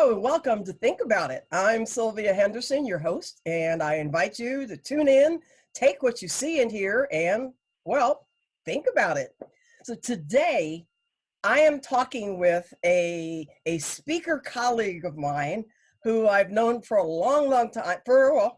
Hello and welcome to Think About It. I'm Sylvia Henderson, your host, and I invite you to tune in, take what you see and hear, and, well, think about it. So today, I am talking with a speaker colleague of mine who I've known for a long time,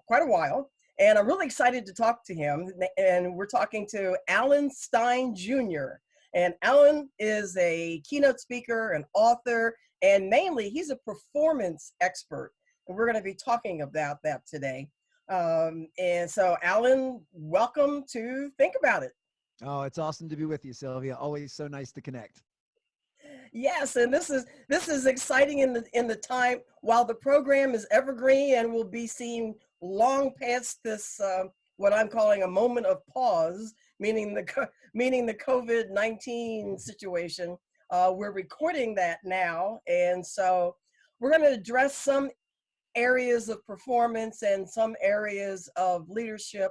quite a while, and I'm really excited to talk to him. And we're talking to Alan Stein Jr. And Alan is a keynote speaker, an author, and mainly he's a performance expert. And we're going to be talking about that today. And so, Alan, welcome to Think About It. Oh, it's awesome to be with you, Sylvia. Always so nice to connect. Yes, and this is exciting in the time while the program is evergreen and will be seen long past this what I'm calling a moment of pause, meaning the COVID-19 situation. We're recording that now, and so we're going to address some areas of performance and some areas of leadership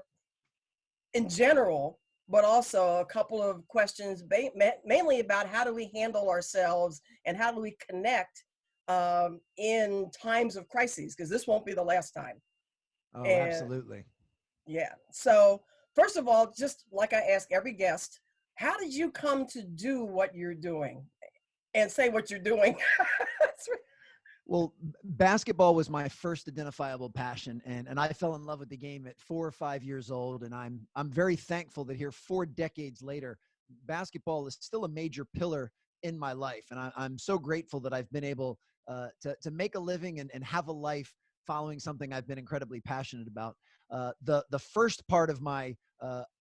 in general, but also a couple of questions mainly about how do we handle ourselves and how do we connect in times of crises, because this won't be the last time. Oh, absolutely. Yeah. So first of all, just like I ask every guest, how did you come to do what you're doing and say what you're doing? Well, basketball was my first identifiable passion, and I fell in love with the game at 4 or 5 years old. And I'm very thankful that here 4 decades later, basketball is still a major pillar in my life. And I'm so grateful that I've been able to make a living and have a life following something I've been incredibly passionate about. The first part of my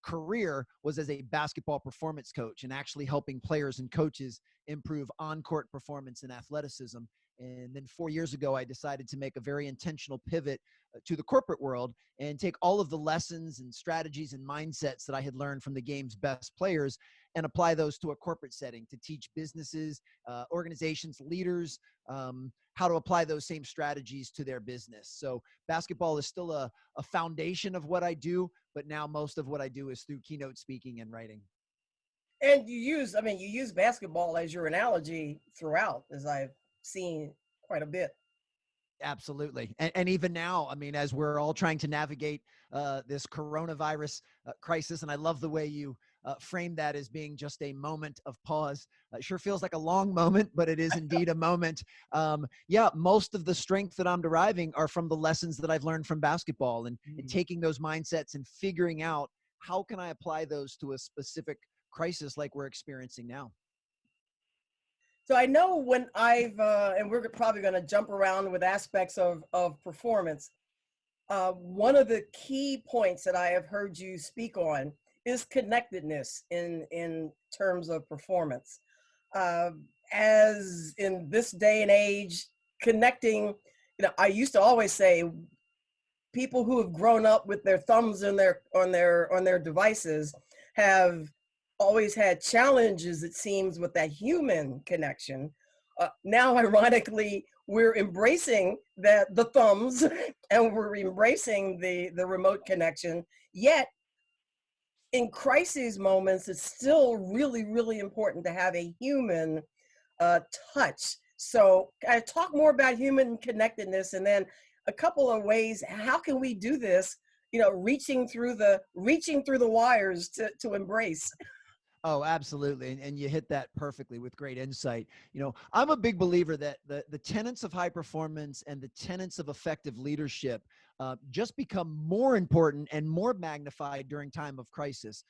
career was as a basketball performance coach and actually helping players and coaches improve on-court performance and athleticism. And then 4 years ago, I decided to make a very intentional pivot to the corporate world and take all of the lessons and strategies and mindsets that I had learned from the game's best players and apply those to a corporate setting to teach businesses, organizations, leaders, how to apply those same strategies to their business. So basketball is still a foundation of what I do, but now most of what I do is through keynote speaking and writing. And you use basketball as your analogy throughout, as I've seen quite a bit. Absolutely. And even now, as we're all trying to navigate this coronavirus crisis, and I love the way you frame that as being just a moment of pause. It sure feels like a long moment, but it is indeed a moment. Most of the strength that I'm deriving are from the lessons that I've learned from basketball and taking those mindsets and figuring out how can I apply those to a specific crisis like we're experiencing now. So I know when and we're probably going to jump around with aspects of performance. One of the key points that I have heard you speak on is connectedness in terms of performance. As in this day and age, connecting, I used to always say people who have grown up with their thumbs on their devices have always had challenges, it seems, with that human connection. Now, ironically, we're embracing the thumbs and we're embracing the remote connection. Yet, in crisis moments, it's still really, really important to have a human touch. So I talk more about human connectedness, and then a couple of ways, how can we do this, reaching through the wires to embrace. Oh, absolutely. And you hit that perfectly with great insight. I'm a big believer that the tenets of high performance and the tenets of effective leadership just become more important and more magnified during time of crisis.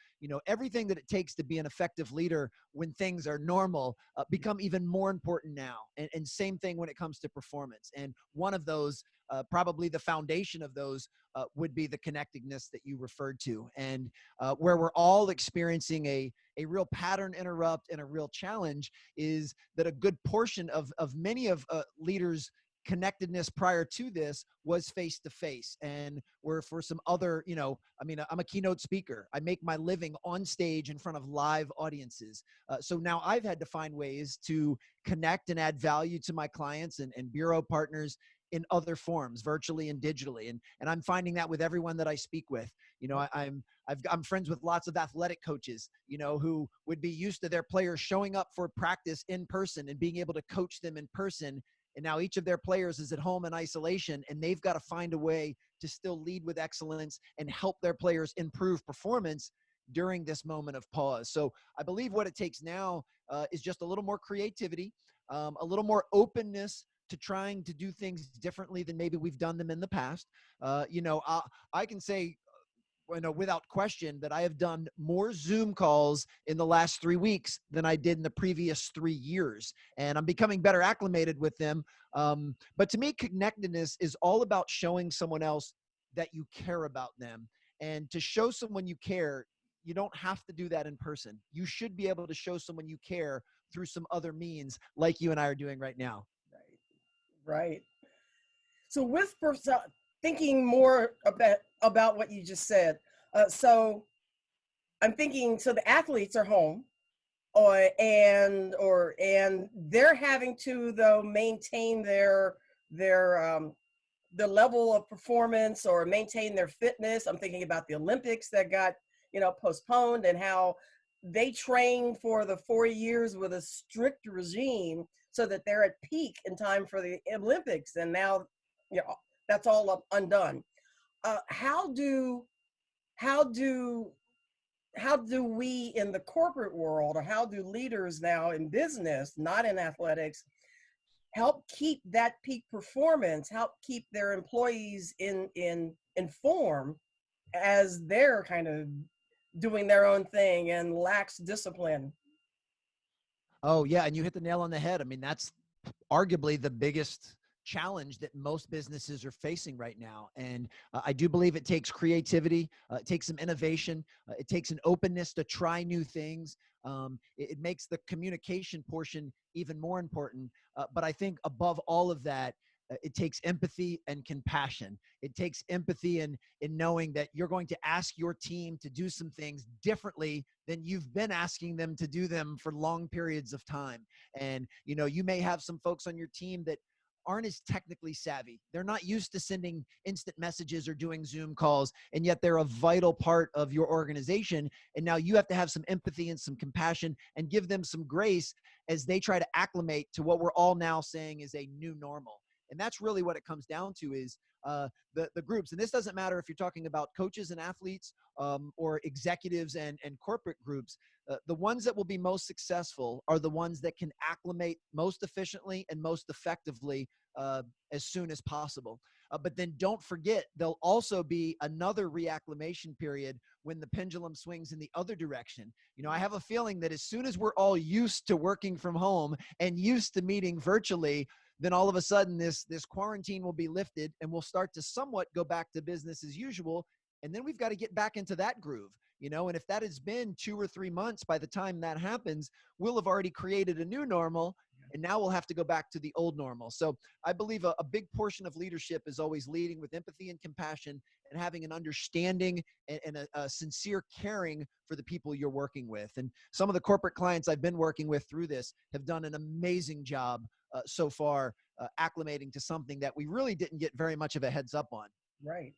Everything that it takes to be an effective leader when things are normal become even more important now. And same thing when it comes to performance. And one of those, probably the foundation of those, would be the connectedness that you referred to. And where we're all experiencing a real pattern interrupt and a real challenge is that a good portion of many of leaders' connectedness prior to this was face-to-face. And where for some other, I'm a keynote speaker. I make my living on stage in front of live audiences. So now I've had to find ways to connect and add value to my clients and bureau partners in other forms, virtually and digitally. And I'm finding that with everyone that I speak with. I'm friends with lots of athletic coaches, who would be used to their players showing up for practice in person and being able to coach them in person. And now each of their players is at home in isolation, and they've got to find a way to still lead with excellence and help their players improve performance during this moment of pause. So I believe what it takes now is just a little more creativity, a little more openness to trying to do things differently than maybe we've done them in the past. I can say, without question, that I have done more Zoom calls in the last 3 weeks than I did in the previous 3 years. And I'm becoming better acclimated with them. But to me, connectedness is all about showing someone else that you care about them. And to show someone you care, you don't have to do that in person. You should be able to show someone you care through some other means, like you and I are doing right now. Right. So thinking more about what you just said, so I'm thinking, so the athletes are home, and they're having to, though, maintain the level of performance or maintain their fitness. I'm thinking about the Olympics that got postponed, and how they trained for the 4 years with a strict regime so that they're at peak in time for the Olympics, and now that's all undone. How do we in the corporate world, or how do leaders now in business, not in athletics, help keep that peak performance, help keep their employees in form as they're kind of doing their own thing and lacks discipline? Oh, yeah. And you hit the nail on the head. I mean, that's arguably the biggest challenge that most businesses are facing right now. And I do believe it takes creativity. It takes some innovation. It takes an openness to try new things. It makes the communication portion even more important. But I think above all of that, it takes empathy and compassion. It takes empathy in knowing that you're going to ask your team to do some things differently than you've been asking them to do them for long periods of time. And, you may have some folks on your team that aren't as technically savvy. They're not used to sending instant messages or doing Zoom calls, and yet they're a vital part of your organization. And now you have to have some empathy and some compassion and give them some grace as they try to acclimate to what we're all now saying is a new normal. And that's really what it comes down to, is the groups. And this doesn't matter if you're talking about coaches and athletes, or executives and corporate groups. The ones that will be most successful are the ones that can acclimate most efficiently and most effectively as soon as possible. But then don't forget, there'll also be another reacclimation period when the pendulum swings in the other direction. I have a feeling that as soon as we're all used to working from home and used to meeting virtually, then all of a sudden this quarantine will be lifted and we'll start to somewhat go back to business as usual. And then we've got to get back into that groove, and if that has been 2 or 3 months, by the time that happens, we'll have already created a new normal, and now we'll have to go back to the old normal. So I believe a big portion of leadership is always leading with empathy and compassion, and having an understanding and a sincere caring for the people you're working with. And some of the corporate clients I've been working with through this have done an amazing job so far, acclimating to something that we really didn't get very much of a heads up on. Right.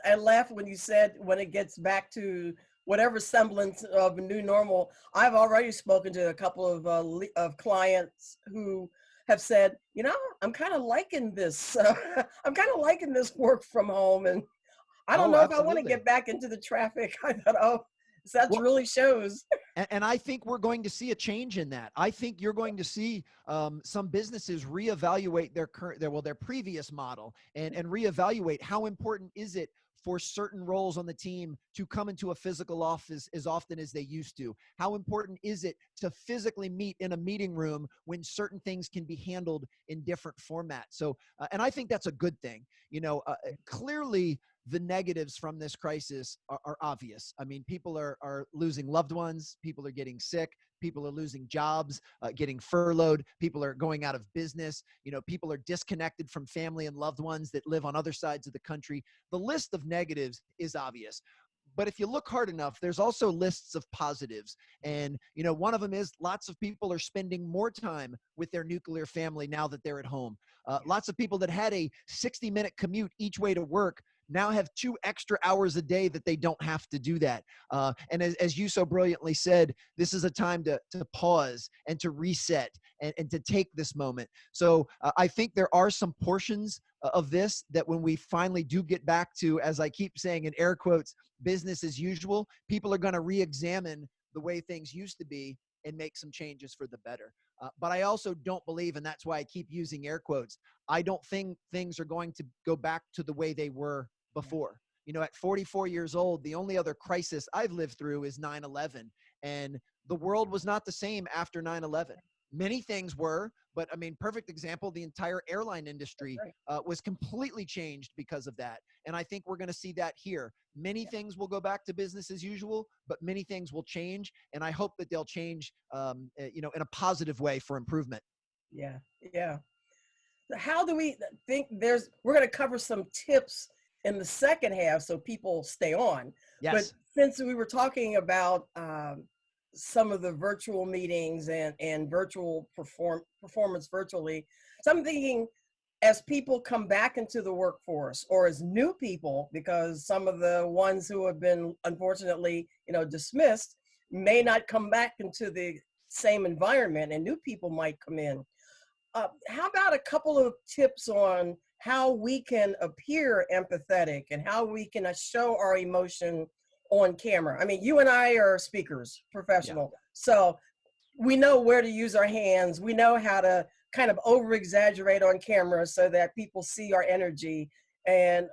I laughed when you said when it gets back to whatever semblance of a new normal. I've already spoken to a couple of clients who have said, I'm kind of liking this. I'm kind of liking this work from home, and I don't know if I want to get back into the traffic. I thought, that really shows. And I think we're going to see a change in that. I think you're going to see some businesses reevaluate their previous model and reevaluate how important is it for certain roles on the team to come into a physical office as often as they used to? How important is it to physically meet in a meeting room when certain things can be handled in different formats? So, and I think that's a good thing. Clearly, the negatives from this crisis are obvious. I mean, people are losing loved ones. People are getting sick. People are losing jobs, getting furloughed. People are going out of business. People are disconnected from family and loved ones that live on other sides of the country. The list of negatives is obvious. But if you look hard enough, there's also lists of positives. And, one of them is lots of people are spending more time with their nuclear family now that they're at home. Lots of people that had a 60-minute commute each way to work now have 2 extra hours a day that they don't have to do that. And as you so brilliantly said, this is a time to pause and to reset and to take this moment. So I think there are some portions of this that when we finally do get back to, as I keep saying in air quotes, business as usual, people are going to re-examine the way things used to be and make some changes for the better. But I also don't believe, and that's why I keep using air quotes, I don't think things are going to go back to the way they were before. You know, at 44 years old, the only other crisis I've lived through is 9/11. And the world was not the same after 9/11. Many things were, but I mean, perfect example, the entire airline industry was completely changed because of that. And I think we're going to see that here. Many things will go back to business as usual, but many things will change. And I hope that they'll change, you know, in a positive way for improvement. Yeah, yeah. How do we think we're going to cover some tips in the second half so people stay on. But Yes. since we were talking about some of the virtual meetings and virtual performance virtually, so I'm thinking as people come back into the workforce or as new people, because some of the ones who have been unfortunately, dismissed may not come back into the same environment and new people might come in. How about a couple of tips on how we can appear empathetic and how we can show our emotion on camera? I mean, you and I are speakers, professional, so we know where to use our hands. We know how to kind of over exaggerate on camera so that people see our energy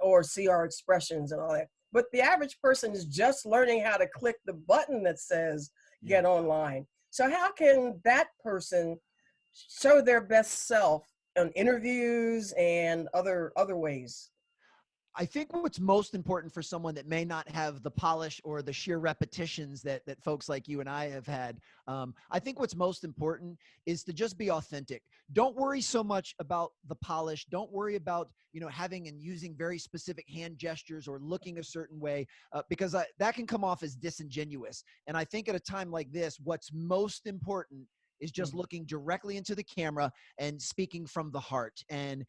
or see our expressions and all that. But the average person is just learning how to click the button that says get online. So how can that person show their best self on interviews and other ways? I think what's most important for someone that may not have the polish or the sheer repetitions that folks like you and I have had, I think what's most important is to just be authentic. Don't worry so much about the polish. Don't worry about having and using very specific hand gestures or looking a certain way, because that can come off as disingenuous. And I think at a time like this, what's most important is just looking directly into the camera and speaking from the heart. And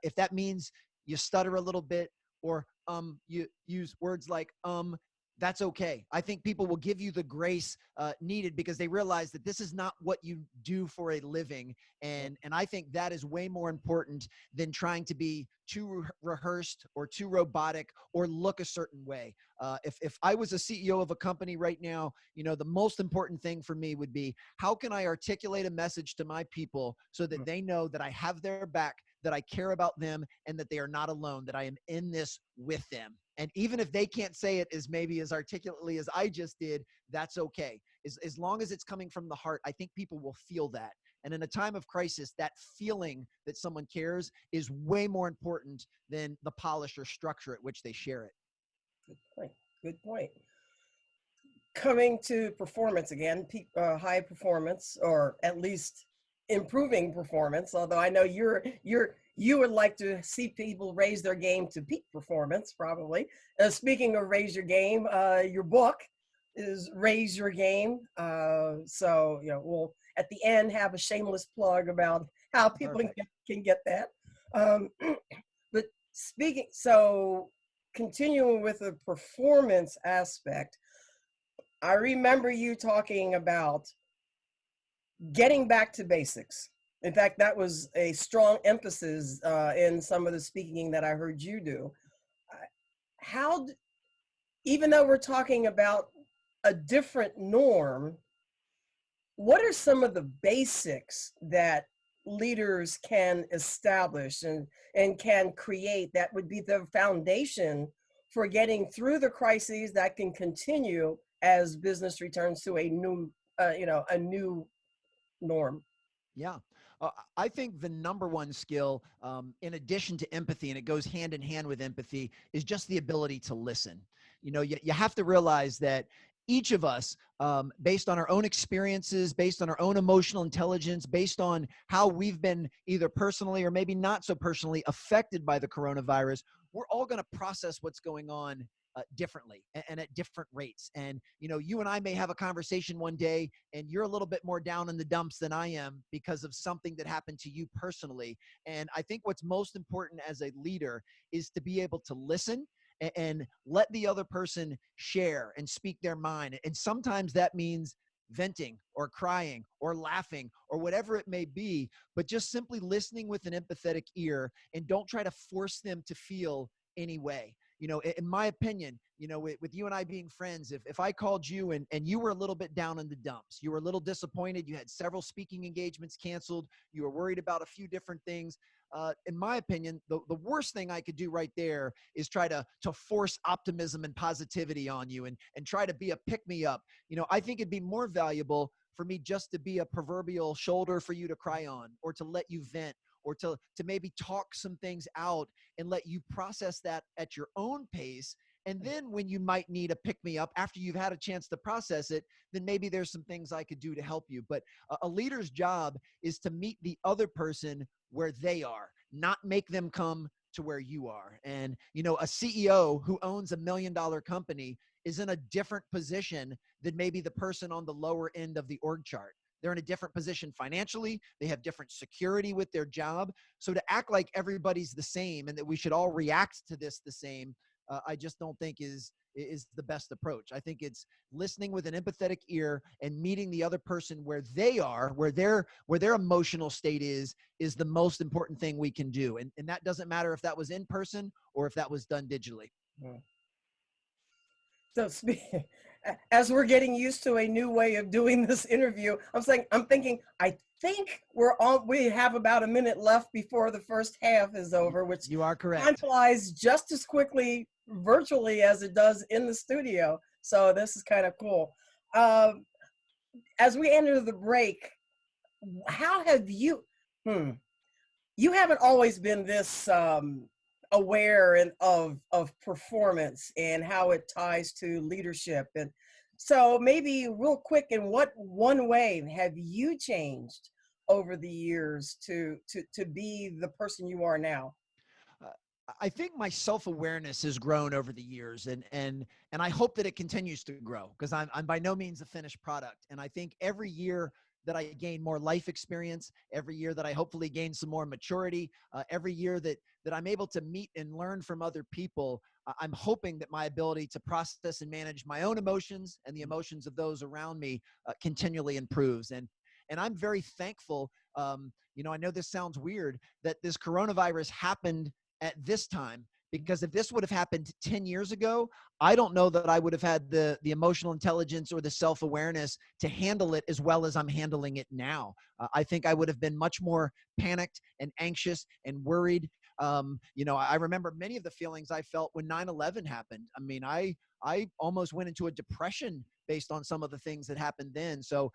if that means you stutter a little bit, or you use words like that's okay. I think people will give you the grace needed because they realize that this is not what you do for a living. And I think that is way more important than trying to be too rehearsed or too robotic or look a certain way. If I was a CEO of a company right now, the most important thing for me would be, how can I articulate a message to my people so that they know that I have their back, that I care about them, and that they are not alone, that I am in this with them. And even if they can't say it maybe as articulately as I just did, that's okay. As long as it's coming from the heart, I think people will feel that. And in a time of crisis, that feeling that someone cares is way more important than the polish or structure at which they share it. Good point. Good point. Coming to performance again, high performance, or at least improving performance. Although I know you would like to see people raise their game to peak performance, probably. Speaking of raise your game, your book is Raise Your Game. So we'll at the end have a shameless plug about how people can get that. But continuing with the performance aspect, I remember you talking about getting back to basics. In fact, that was a strong emphasis in some of the speaking that I heard you do. Even though we're talking about a different norm, what are some of the basics that leaders can establish and can create that would be the foundation for getting through the crises that can continue as business returns to a new norm? Yeah. I think the number one skill, in addition to empathy, and it goes hand in hand with empathy, is just the ability to listen. You have to realize that each of us, based on our own experiences, based on our own emotional intelligence, based on how we've been either personally or maybe not so personally affected by the coronavirus, we're all going to process what's going on differently and at different rates. And, you and I may have a conversation one day and you're a little bit more down in the dumps than I am because of something that happened to you personally. And I think what's most important as a leader is to be able to listen and let the other person share and speak their mind. And sometimes that means venting or crying or laughing or whatever it may be, but just simply listening with an empathetic ear, and don't try to force them to feel any way. In my opinion, with you and I being friends, if I called you and you were a little bit down in the dumps, you were a little disappointed, you had several speaking engagements canceled, you were worried about a few different things, in my opinion, the worst thing I could do right there is try to force optimism and positivity on you and try to be a pick-me-up. I think it'd be more valuable for me just to be a proverbial shoulder for you to cry on, or to let you vent, or to maybe talk some things out and let you process that at your own pace. And then when you might need a pick-me-up after you've had a chance to process it, then maybe there's some things I could do to help you. But a leader's job is to meet the other person where they are, not make them come to where you are. And, a CEO who owns $1 million company is in a different position than maybe the person on the lower end of the org chart. They're in a different position financially. They have different security with their job. So to act like everybody's the same and that we should all react to this the same, I just don't think is the best approach. I think it's listening with an empathetic ear and meeting the other person where they are, where their emotional state is the most important thing we can do. And that doesn't matter if that was in person or if that was done digitally. Yeah. So as we're getting used to a new way of doing this interview, I'm thinking, I think we have about a minute left before the first half is over, which you are correct. Time flies just as quickly virtually as it does in the studio. So this is kind of cool. As we enter the break, how have you, you haven't always been this aware of performance and how it ties to leadership. And so maybe real quick, in what one way have you changed over the years to be the person you are now? I think my self-awareness has grown over the years, and I hope that it continues to grow, because I'm by no means a finished product. And I think every year that I gain more life experience, every year that I hopefully gain some more maturity, every year that I'm able to meet and learn from other people, I'm hoping that my ability to process and manage my own emotions and the emotions of those around me continually improves. And I'm very thankful. I know this sounds weird, that this coronavirus happened at this time, because if this would have happened 10 years ago, I don't know that I would have had the emotional intelligence or the self-awareness to handle it as well as I'm handling it now. I think I would have been much more panicked and anxious and worried. I remember many of the feelings I felt when 9/11 happened. I mean, I almost went into a depression based on some of the things that happened then. So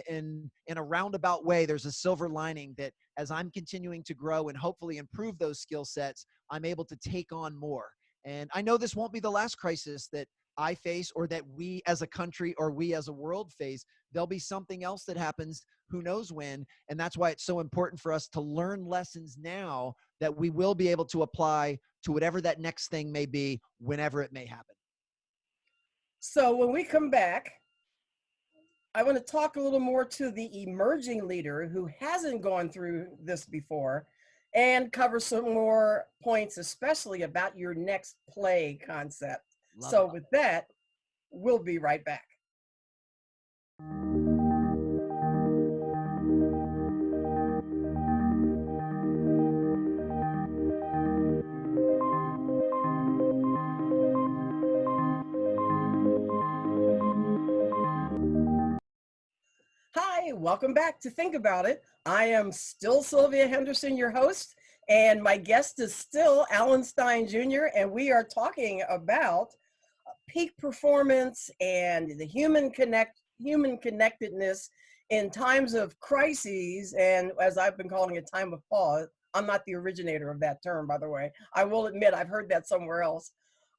in a roundabout way, there's a silver lining that as I'm continuing to grow and hopefully improve those skill sets, I'm able to take on more. And I know this won't be the last crisis that I face, or that we as a country or we as a world face. There'll be something else that happens, who knows when. And that's why it's so important for us to learn lessons now that we will be able to apply to whatever that next thing may be, whenever it may happen. So when we come back, I want to talk a little more to the emerging leader who hasn't gone through this before, and cover some more points, especially about your next play concept. So with that, we'll be right back. Hi, welcome back to Think About It. I am still Sylvia Henderson, your host, and my guest is still Alan Stein Jr., and we are talking about peak performance and the human connectedness in times of crises, and as I've been calling it, time of pause. I'm not the originator of that term, by the way. I will admit I've heard that somewhere else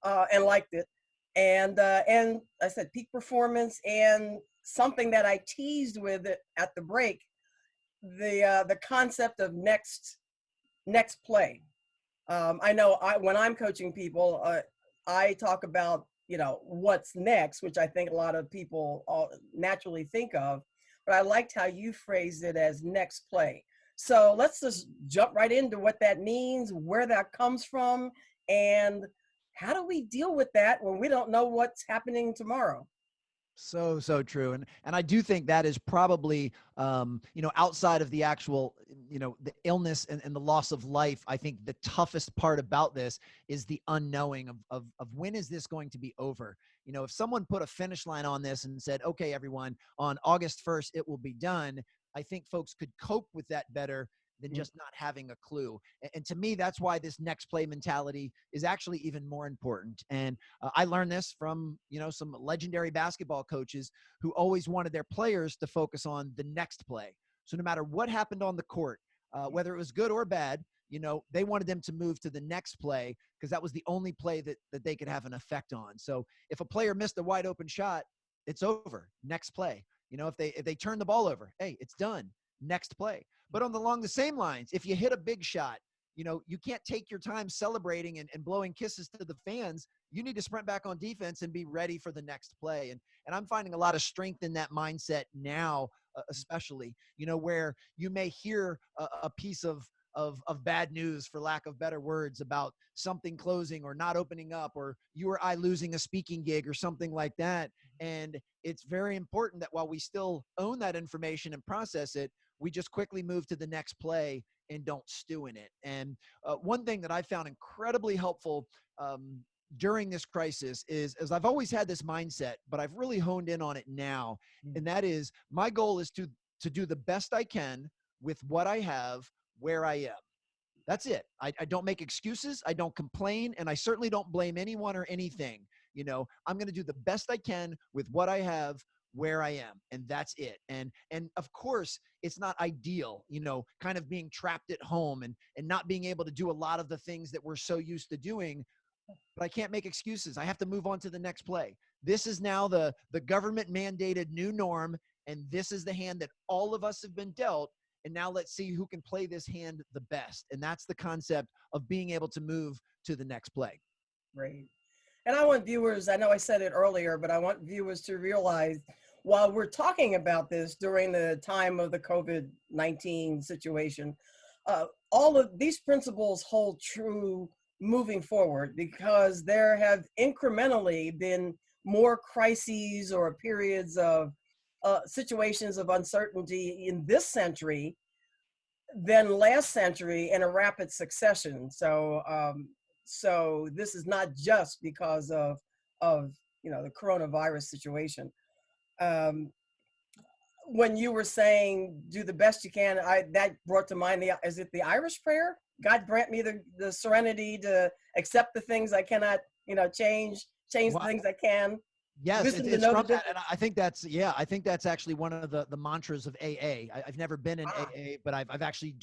and liked it. And I said peak performance, and something that I teased with it at the break, the concept of next play. I know when I'm coaching people, I talk about, what's next, which I think a lot of people naturally think of, but I liked how you phrased it as next play. So let's just jump right into what that means, where that comes from, and how do we deal with that when we don't know what's happening tomorrow? So true. And I do think that is probably, outside of the actual, the illness and the loss of life, I think the toughest part about this is the unknowing of when is this going to be over? If someone put a finish line on this and said, okay, everyone, on August 1st, it will be done, I think folks could cope with that better than just not having a clue. And to me, that's why this next play mentality is actually even more important. And I learned this from, some legendary basketball coaches who always wanted their players to focus on the next play. So no matter what happened on the court, whether it was good or bad, they wanted them to move to the next play because that was the only play that they could have an effect on. So if a player missed a wide open shot, it's over. Next play. If they turn the ball over, hey, it's done. Next play. But along the same lines, if you hit a big shot, you can't take your time celebrating and blowing kisses to the fans. You need to sprint back on defense and be ready for the next play. And I'm finding a lot of strength in that mindset now, especially, where you may hear a piece of bad news, for lack of better words, about something closing or not opening up, or you or I losing a speaking gig or something like that. And it's very important that while we still own that information and process it, we just quickly move to the next play and don't stew in it. And one thing that I found incredibly helpful during this crisis is I've always had this mindset, but I've really honed in on it now. And that is, my goal is to do the best I can with what I have, where I am. That's it. I don't make excuses. I don't complain. And I certainly don't blame anyone or anything. I'm going to do the best I can with what I have, where I am, and that's it. And of course, it's not ideal, kind of being trapped at home and not being able to do a lot of the things that we're so used to doing. But I can't make excuses. I have to move on to the next play. This is now the government mandated new norm, and this is the hand that all of us have been dealt. And now let's see who can play this hand the best. And that's the concept of being able to move to the next play. Right. And I want viewers, I know I said it earlier, but I want viewers to realize while we're talking about this during the time of the COVID-19 situation, all of these principles hold true moving forward because there have incrementally been more crises or periods of situations of uncertainty in this century than last century in a rapid succession. So this is not just because of the coronavirus situation. Um, when you were saying do the best you can, that brought to mind is it the Irish prayer? God grant me the serenity to accept the things I cannot, change the Wow. things I can. Yes, Wisdom to it's know the from that, difference. and I think that's actually one of the mantras of AA. Have never been in Ah, AA, but I've actually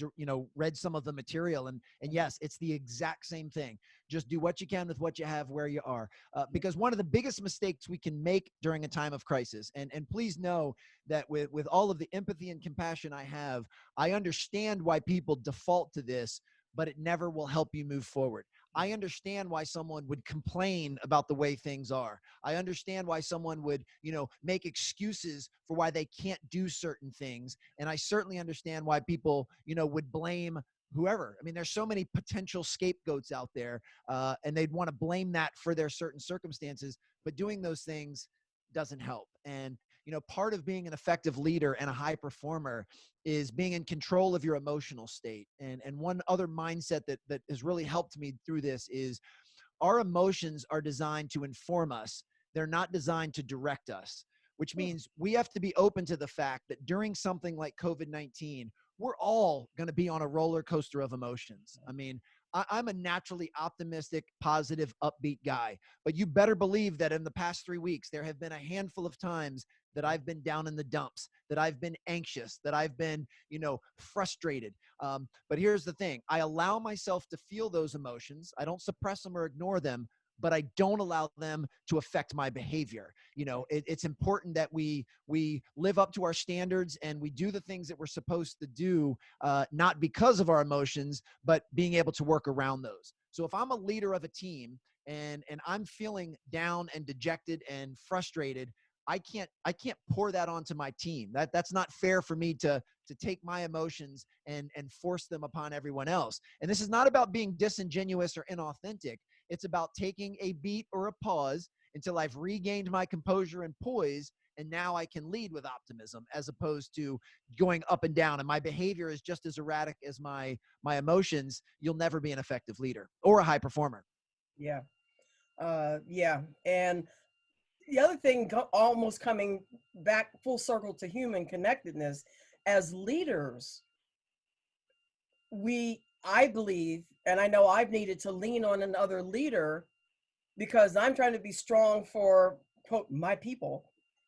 read some of the material, and yes, it's the exact same thing. Just do what you can with what you have, where you are, because one of the biggest mistakes we can make during a time of crisis, and please know that with all of the empathy and compassion I have, I understand why people default to this, but it never will help you move forward. I understand why someone would complain about the way things are. I understand why someone would, make excuses for why they can't do certain things. And I certainly understand why people, would blame whoever. I mean, there's so many potential scapegoats out there, and they'd want to blame that for their certain circumstances. But doing those things doesn't help. And part of being an effective leader and a high performer is being in control of your emotional state. And one other mindset that has really helped me through this is our emotions are designed to inform us. They're not designed to direct us, which means we have to be open to the fact that during something like COVID-19, we're all going to be on a roller coaster of emotions. I mean, I'm a naturally optimistic, positive, upbeat guy, but you better believe that in the past 3 weeks, there have been a handful of times that I've been down in the dumps, that I've been anxious, that I've been, frustrated. But here's the thing. I allow myself to feel those emotions. I don't suppress them or ignore them, but I don't allow them to affect my behavior. It's important that we live up to our standards and we do the things that we're supposed to do, not because of our emotions, but being able to work around those. So if I'm a leader of a team and I'm feeling down and dejected and frustrated, I can't pour that onto my team. That's not fair for me to take my emotions and force them upon everyone else. And this is not about being disingenuous or inauthentic. It's about taking a beat or a pause until I've regained my composure and poise. And now I can lead with optimism as opposed to going up and down. And my behavior is just as erratic as my emotions. You'll never be an effective leader or a high performer. Yeah. Yeah. And the other thing, almost coming back full circle to human connectedness, as leaders, I believe, and I know I've needed to lean on another leader because I'm trying to be strong for, quote, my people.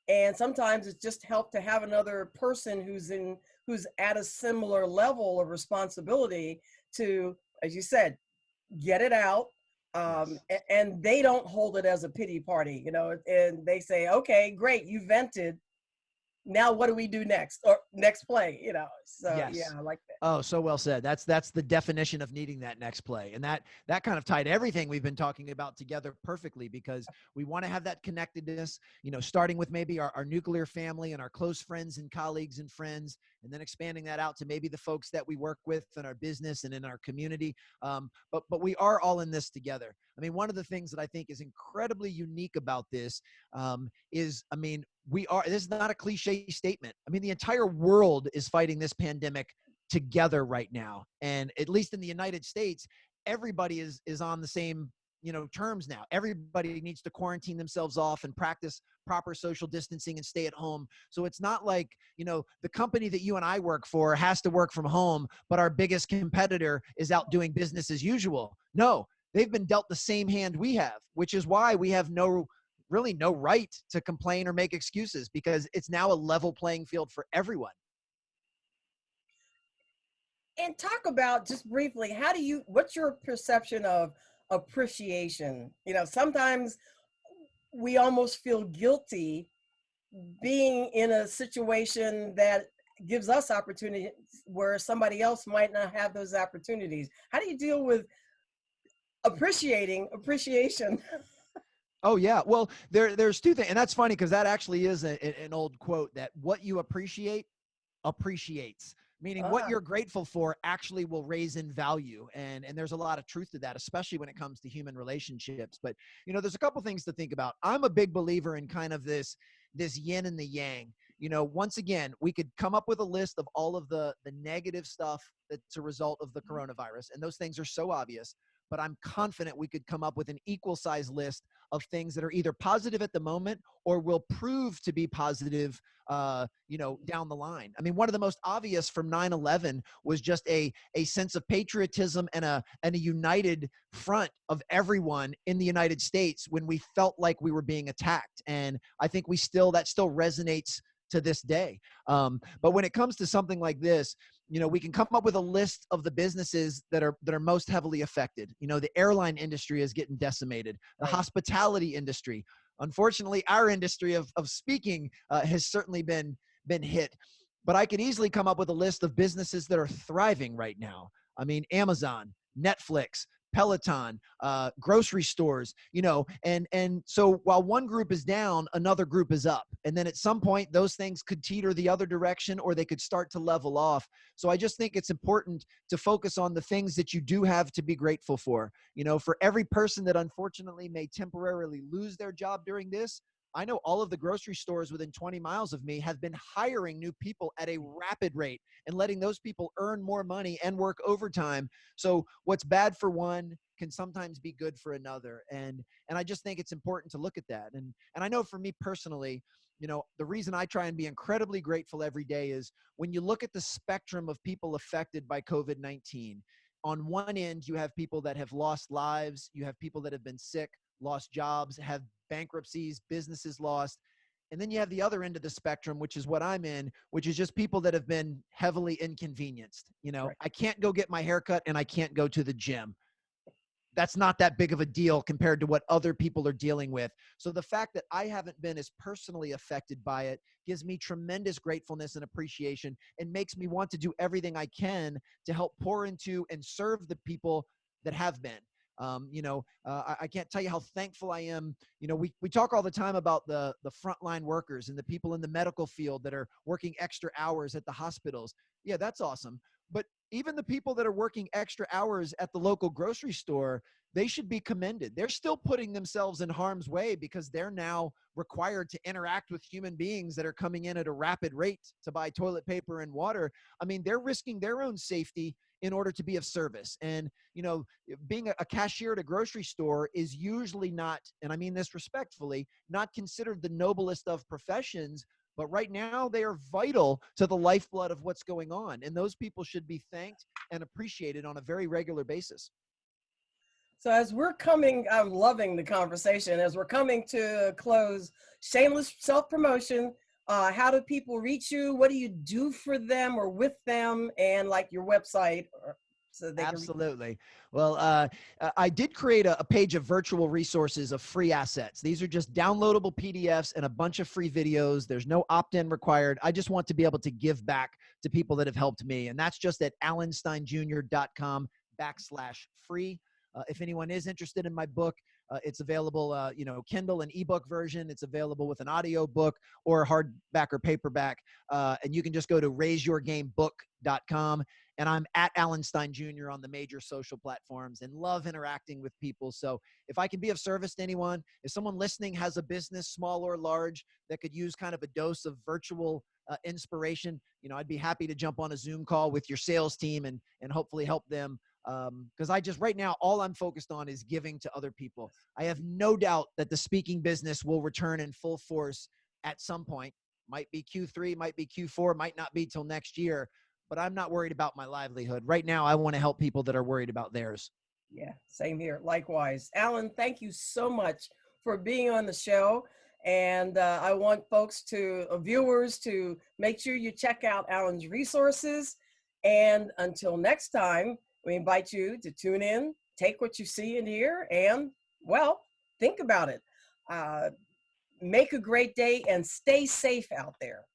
And sometimes it's just helped to have another person who's at a similar level of responsibility to, as you said, get it out. Yes. And they don't hold it as a pity party, and they say, okay, great, you vented. Now what do we do next? Or next play, So yeah, Yes. I like that. Oh, so well said. That's the definition of needing that next play. And that kind of tied everything we've been talking about together perfectly, because we want to have that connectedness, starting with maybe our nuclear family and our close friends and colleagues and friends, and then expanding that out to maybe the folks that we work with in our business and in our community. But we are all in this together. I mean, one of the things that I think is incredibly unique about this is, I mean, this is not a cliche statement. I mean, the entire world is fighting this pandemic together right now. And at least in the United States, everybody is on the same, terms now. Everybody needs to quarantine themselves off and practice proper social distancing and stay at home. So it's not like, the company that you and I work for has to work from home, but our biggest competitor is out doing business as usual. No, they've been dealt the same hand we have, which is why we have really no right to complain or make excuses, because it's now a level playing field for everyone. And talk about, just briefly, what's your perception of appreciation? Sometimes we almost feel guilty being in a situation that gives us opportunities where somebody else might not have those opportunities. How do you deal with appreciation? Oh yeah. Well, there's two things, and that's funny because that actually is an old quote, that what you appreciate appreciates, meaning what Ah, you're grateful for actually will raise in value. And there's a lot of truth to that, especially when it comes to human relationships. But, there's a couple things to think about. I'm a big believer in kind of this yin and the yang. Once again, we could come up with a list of all of the negative stuff that's a result of the coronavirus. And those things are so obvious, but I'm confident we could come up with an equal size list of things that are either positive at the moment or will prove to be positive, down the line. I mean, one of the most obvious from 9/11 was just a sense of patriotism and a united front of everyone in the United States when we felt like we were being attacked. And I think that still resonates to this day. But when it comes to something like this, we can come up with a list of the businesses that are most heavily affected. The airline industry is getting decimated, the right. hospitality industry. Unfortunately, our industry of speaking has certainly been hit. But I could easily come up with a list of businesses that are thriving right now. I mean, Amazon, Netflix, Peloton, grocery stores, and so while one group is down, another group is up. And then at some point, those things could teeter the other direction, or they could start to level off. So I just think it's important to focus on the things that you do have to be grateful for. For every person that unfortunately may temporarily lose their job during this, I know all of the grocery stores within 20 miles of me have been hiring new people at a rapid rate and letting those people earn more money and work overtime. So what's bad for one can sometimes be good for another. And I just think it's important to look at that. And I know for me personally, the reason I try and be incredibly grateful every day is when you look at the spectrum of people affected by COVID-19, on one end, you have people that have lost lives, you have people that have been sick, lost jobs, have bankruptcies, businesses lost. And then you have the other end of the spectrum, which is what I'm in, which is just people that have been heavily inconvenienced. Right. I can't go get my haircut and I can't go to the gym. That's not that big of a deal compared to what other people are dealing with. So the fact that I haven't been as personally affected by it gives me tremendous gratefulness and appreciation, and makes me want to do everything I can to help pour into and serve the people that have been. I can't tell you how thankful I am. We talk all the time about the frontline workers and the people in the medical field that are working extra hours at the hospitals. Yeah, that's awesome. But even the people that are working extra hours at the local grocery store, they should be commended. They're still putting themselves in harm's way because they're now required to interact with human beings that are coming in at a rapid rate to buy toilet paper and water. I mean, they're risking their own safety in order to be of service. And, you know, being a cashier at a grocery store is usually not, and I mean this respectfully, not considered the noblest of professions. But right now, they are vital to the lifeblood of what's going on. And those people should be thanked and appreciated on a very regular basis. So as we're coming, I'm loving the conversation. As we're coming to a close, shameless self-promotion, how do people reach you? What do you do for them or with them? And like your website, so they can. Absolutely. Well, I did create a page of virtual resources of free assets. These are just downloadable PDFs and a bunch of free videos. There's no opt-in required. I just want to be able to give back to people that have helped me. And that's just at alansteinjr.com/free. If anyone is interested in my book, it's available, you know, Kindle and ebook version. It's available with an audio book or hardback or paperback. And you can just go to raiseyourgamebook.com. And I'm at Alan Stein Jr. on the major social platforms and love interacting with people. So if I can be of service to anyone, if someone listening has a business, small or large, that could use kind of a dose of virtual inspiration, you know, I'd be happy to jump on a Zoom call with your sales team and hopefully help them. Because I just, right now, all I'm focused on is giving to other people. I have no doubt that the speaking business will return in full force at some point. Might be Q3, might be Q4, might not be till next year, but I'm not worried about my livelihood. Right now, I want to help people that are worried about theirs. Yeah, same here. Likewise. Alan, thank you so much for being on the show. And I want folks to, viewers, to make sure you check out Alan's resources. And until next time, we invite you to tune in, take what you see and hear, and, well, think about it. Make a great day and stay safe out there.